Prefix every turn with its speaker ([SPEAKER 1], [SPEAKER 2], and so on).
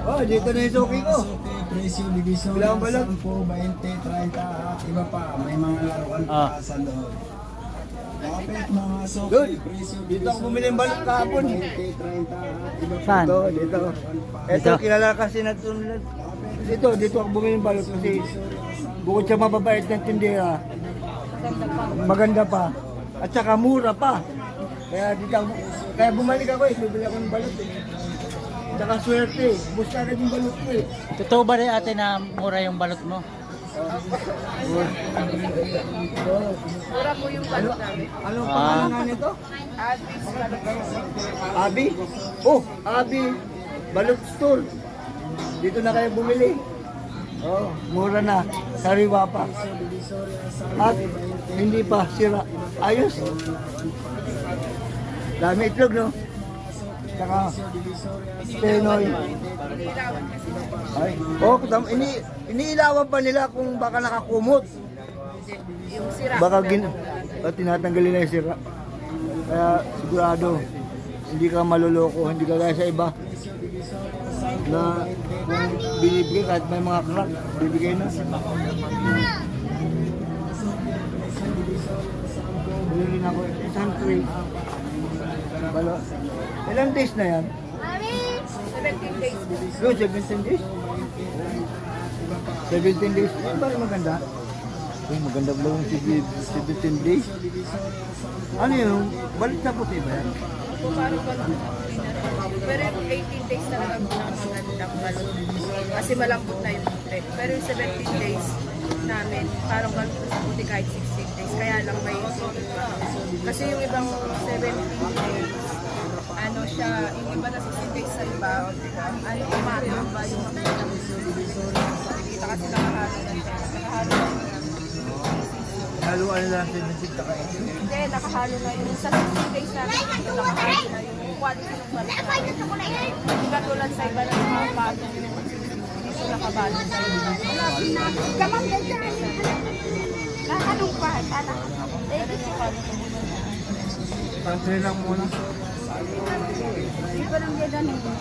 [SPEAKER 1] Oh, dito na yung suki ko.
[SPEAKER 2] Presyo division,
[SPEAKER 1] Bilang balot.
[SPEAKER 2] 10, 20, 30 at iba pa. May mga laruan pa sa loob. Kapit mga suki,
[SPEAKER 1] Doon.
[SPEAKER 2] presyo
[SPEAKER 1] Dito ako bumili ng balot kahapon.
[SPEAKER 2] 20, 30 at iba pa.
[SPEAKER 3] Saan?
[SPEAKER 1] Dito. Ito, kilala kasi na ito. Dito ako bumili ng balot kasi bukod sa mababait ng tindera, maganda pa. At saka mura pa. Kaya dito ako, kaya bumalik ako bibili ako ng balot Tsaka swerte, bus ka agad yung balot ko
[SPEAKER 3] Totoo ba rin ate na mura yung balot mo?
[SPEAKER 4] Mura po yung balot namin.
[SPEAKER 1] Anong pangalan nga nito?
[SPEAKER 4] Advis balot.
[SPEAKER 1] Abi? Oh, Abi Balot Store. Dito na kayo bumili. Oh, mura na. Sariwa pa. At hindi pa sira. Ayos. Dami itlog, no? Saka Penoy.
[SPEAKER 4] Inilawan kasi.
[SPEAKER 1] Ay, oh, iniilawan pa nila kung baka nakakumot.
[SPEAKER 4] Yung sira.
[SPEAKER 1] Baka tinatanggalin na yung sira. Kaya sigurado, hindi ka maluloko, hindi ka gaya sa iba na kung binibigay kahit may mga crack, bibigay na. Bili rin ako, isang tray. Ilang days na yan?
[SPEAKER 4] 17 days.
[SPEAKER 1] No, 17 days? 17 days? Ay, bakit maganda? Uy, maganda ba yung 17 days? Ano yun? Balik na puti ba yan?
[SPEAKER 4] Kung parang balot. Pero yung 18 days talaga magandang balot. Kasi malambot na yung puti. Pero yung 17 days namin, parang balot na sa puti kahit 16 days. Kaya lang may singit pa. Kasi yung ibang 17 days, ano siya, yung iba na 16 days sa iba, ano, umahaba yung mga nakikita kasi nakahalo na siya. Nakahalo na
[SPEAKER 1] Haluan nila sa bisita kayo.
[SPEAKER 4] Hindi, nakahalo na yung sa 16 days namin, dito nakahalo na yung quality ng balot namin. Hindi katulad sa iba na mga bago, dito nakabalo sa iba. Nakahalong pa, sana.
[SPEAKER 1] Pantry lang muna.
[SPEAKER 4] Hindi ba nang ganda nito?